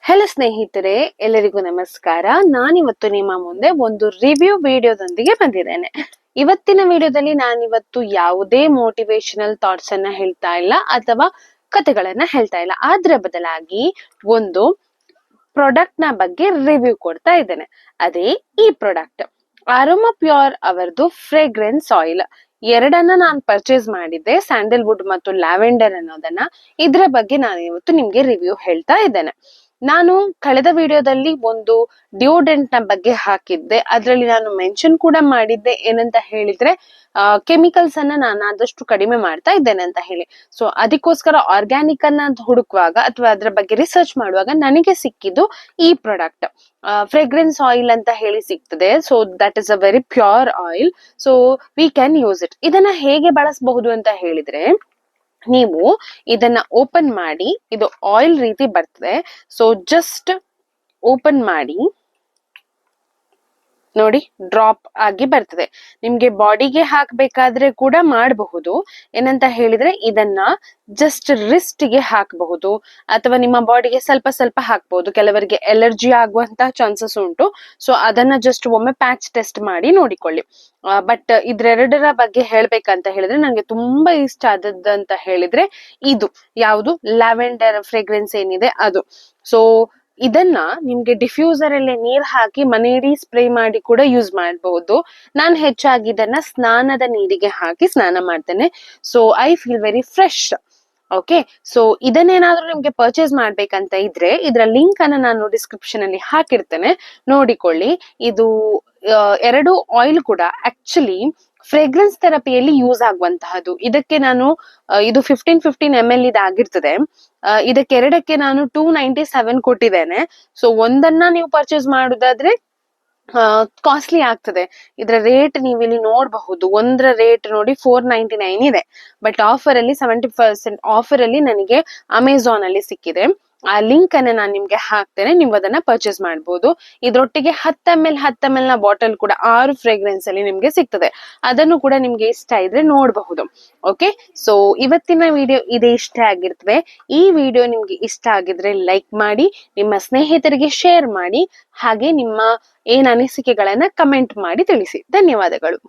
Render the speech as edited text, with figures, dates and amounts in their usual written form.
Hello ಸ್ನೇಹಿತರೆ, ಎಲ್ಲರಿಗೂ ನಮಸ್ಕಾರ. ನಾನಿವತ್ತು ನಿಮ್ಮ ಮುಂದೆ ಒಂದು ರಿವ್ಯೂ ವಿಡಿಯೋದೊಂದಿಗೆ ಬಂದಿದ್ದೇನೆ. ಇವತ್ತಿನ ವಿಡಿಯೋದಲ್ಲಿ ನಾನಿವತ್ತು ಯಾವುದೇ ಮೋಟಿವೇಶನಲ್ ಥಾಟ್ಸ್ ಅನ್ನ ಹೇಳ್ತಾ ಇಲ್ಲ ಅಥವಾ ಕಥೆಗಳನ್ನ ಹೇಳ್ತಾ ಇಲ್ಲ. ಅದರ ಬದಲಾಗಿ ಒಂದು ಪ್ರಾಡಕ್ಟ್ ನ ಬಗ್ಗೆ ರಿವ್ಯೂ ಕೊಡ್ತಾ ಇದ್ದೇನೆ. ಅದೇ ಈ ಪ್ರಾಡಕ್ಟ್ ಅರೋಮಾ ಪ್ಯೂರ್ ಅವರದು ಫ್ರೇಗ್ರೆನ್ಸ್ ಆಯಿಲ್. ಎರಡನ್ನ ನಾನು ಪರ್ಚೇಸ್ ಮಾಡಿದ್ದೆ, ಸ್ಯಾಂಡಲ್ವುಡ್ ಮತ್ತು ಲ್ಯಾವೆಂಡರ್ ಅನ್ನೋದನ್ನ. ಇದ್ರ ಬಗ್ಗೆ ನಾನು ಇವತ್ತು ನಿಮ್ಗೆ ರಿವ್ಯೂ ಹೇಳ್ತಾ ಇದ್ದೇನೆ. ನಾನು ಕಳೆದ ವಿಡಿಯೋದಲ್ಲಿ ಒಂದು ಡಿಯೋಡೆಂಟ್ ನ ಬಗ್ಗೆ ಹಾಕಿದ್ದೆ. ಅದರಲ್ಲಿ ನಾನು ಮೆನ್ಷನ್ ಕೂಡ ಮಾಡಿದ್ದೆ ಏನಂತ ಹೇಳಿದ್ರೆ ಕೆಮಿಕಲ್ಸ್ ಅನ್ನ ನಾನು ಆದಷ್ಟು ಕಡಿಮೆ ಮಾಡ್ತಾ ಇದ್ದೇನೆ ಅಂತ ಹೇಳಿ. ಸೊ ಅದಕ್ಕೋಸ್ಕರ ಆರ್ಗ್ಯಾನಿಕ್ ಅನ್ನ ಹುಡುಕುವಾಗ ಅಥವಾ ಅದ್ರ ಬಗ್ಗೆ ರಿಸರ್ಚ್ ಮಾಡುವಾಗ ನನಗೆ ಸಿಕ್ಕಿದ್ದು ಈ ಪ್ರಾಡಕ್ಟ್ ಫ್ರೇಗ್ರೆನ್ಸ್ ಆಯಿಲ್ ಅಂತ ಹೇಳಿ ಸಿಗ್ತದೆ. So that is a very pure oil. So we can use it. ಇದನ್ನ ಹೇಗೆ ಬಳಸಬಹುದು ಅಂತ ಹೇಳಿದ್ರೆ, ನೀವು ಇದನ್ನ ಓಪನ್ ಮಾಡಿ, ಇದು ಆಯಿಲ್ ರೀತಿ ಬರ್ತದೆ. ಸೊ ಜಸ್ಟ್ ಓಪನ್ ಮಾಡಿ ನೋಡಿ, ಡ್ರಾಪ್ ಆಗಿ ಬರ್ತದೆ. ನಿಮ್ಗೆ ಬಾಡಿಗೆ ಹಾಕ್ಬೇಕಾದ್ರೆ ಕೂಡ ಮಾಡಬಹುದು. ಏನಂತ ಹೇಳಿದ್ರೆ ಇದನ್ನ ಜಸ್ಟ್ ರಿಸ್ಟ್ ಗೆ ಹಾಕಬಹುದು ಅಥವಾ ನಿಮ್ಮ ಬಾಡಿಗೆ ಸ್ವಲ್ಪ ಸ್ವಲ್ಪ ಹಾಕ್ಬಹುದು. ಕೆಲವರಿಗೆ ಎಲರ್ಜಿ ಆಗುವಂತಹ ಚಾನ್ಸಸ್ ಉಂಟು. ಸೊ ಅದನ್ನ ಜಸ್ಟ್ ಒಮ್ಮೆ ಪ್ಯಾಚ್ ಟೆಸ್ಟ್ ಮಾಡಿ ನೋಡಿಕೊಳ್ಳಿ. ಬಟ್ ಇದ್ರೆರಡರ ಬಗ್ಗೆ ಹೇಳ್ಬೇಕಂತ ಹೇಳಿದ್ರೆ ನಂಗೆ ತುಂಬಾ ಇಷ್ಟ ಆದದ್ದಂತ ಹೇಳಿದ್ರೆ ಇದು ಯಾವುದು ಲ್ಯಾವೆಂಡರ್ ಫ್ರೇಗ್ರೆನ್ಸ್ ಏನಿದೆ ಅದು. ಸೊ ಇದನ್ನ ನಿಮ್ಗೆ ಡಿಫ್ಯೂಸರ್ ಅಲ್ಲಿ ನೀರ್ ಹಾಕಿ ಮನೆಯಿಡೀ ಸ್ಪ್ರೇ ಮಾಡಿ ಕೂಡ ಯೂಸ್ ಮಾಡಬಹುದು. ನಾನು ಹೆಚ್ಚಾಗಿ ಇದನ್ನ ಸ್ನಾನದ ನೀರಿಗೆ ಹಾಕಿ ಸ್ನಾನ ಮಾಡ್ತೇನೆ. So I feel very fresh. Okay, so ಇದನ್ನೇನಾದ್ರೂ ನಿಮ್ಗೆ ಪರ್ಚೇಸ್ ಮಾಡ್ಬೇಕಂತ ಇದ್ರೆ ಇದರ ಲಿಂಕ್ ಅನ್ನ ನಾನು ಡಿಸ್ಕ್ರಿಪ್ಷನ್ ಅಲ್ಲಿ ಹಾಕಿರ್ತೇನೆ, ನೋಡಿಕೊಳ್ಳಿ. ಇದು ಎರಡು ಆಯಿಲ್ ಕೂಡ ಆಕ್ಚುಲಿ ಫ್ರೇಗ್ರೆನ್ಸ್ ಥೆರಪಿಯಲ್ಲಿ ಯೂಸ್ ಆಗುವಂತಹದ್ದು. ಇದಕ್ಕೆ ನಾನು ಇದು 15 ml ಇದಾಗಿರ್ತದೆ. ಇದಕ್ಕೆ ಎರಡಕ್ಕೆ ನಾನು 297 ಕೊಟ್ಟಿದ್ದೇನೆ. ಸೊ ಒಂದನ್ನ ನೀವು ಪರ್ಚೇಸ್ ಮಾಡುದಾದ್ರೆ ಕಾಸ್ಟ್ಲಿ ಆಗ್ತದೆ. ಇದರ ರೇಟ್ ನೀವು ಇಲ್ಲಿ ನೋಡಬಹುದು. ಒಂದರ ರೇಟ್ ನೋಡಿ 499 ಇದೆ. ಬಟ್ ಆಫರ್ ಅಲ್ಲಿ 70% ಆಫರ್ ಅಲ್ಲಿ ನನಗೆ ಅಮೆಝಾನ್ ಅಲ್ಲಿ ಸಿಕ್ಕಿದೆ. ಆ ಲಿಂಕ್ ಅನ್ನ ನಾನು ನಿಮ್ಗೆ ಹಾಕ್ತೇನೆ, ನೀವು ಅದನ್ನ ಪರ್ಚೇಸ್ ಮಾಡಬಹುದು. ಇದ್ರೊಟ್ಟಿಗೆ 10 ml ನ ಬಾಟಲ್ ಕೂಡ 6 ಫ್ರೇಗ್ರೆನ್ಸ್ ಅಲ್ಲಿ ನಿಮ್ಗೆ ಸಿಗ್ತದೆ. ಅದನ್ನು ಕೂಡ ನಿಮ್ಗೆ ಇಷ್ಟ ಇದ್ರೆ ನೋಡಬಹುದು. ಓಕೆ, ಸೊ ಇವತ್ತಿನ ವಿಡಿಯೋ ಇದೇ ಇಷ್ಟ ಆಗಿರ್ತದೆ. ಈ ವಿಡಿಯೋ ನಿಮ್ಗೆ ಇಷ್ಟ ಆಗಿದ್ರೆ ಲೈಕ್ ಮಾಡಿ, ನಿಮ್ಮ ಸ್ನೇಹಿತರಿಗೆ ಶೇರ್ ಮಾಡಿ, ಹಾಗೆ ನಿಮ್ಮ ಏನ್ ಅನಿಸಿಕೆಗಳನ್ನ ಕಮೆಂಟ್ ಮಾಡಿ ತಿಳಿಸಿ. ಧನ್ಯವಾದಗಳು.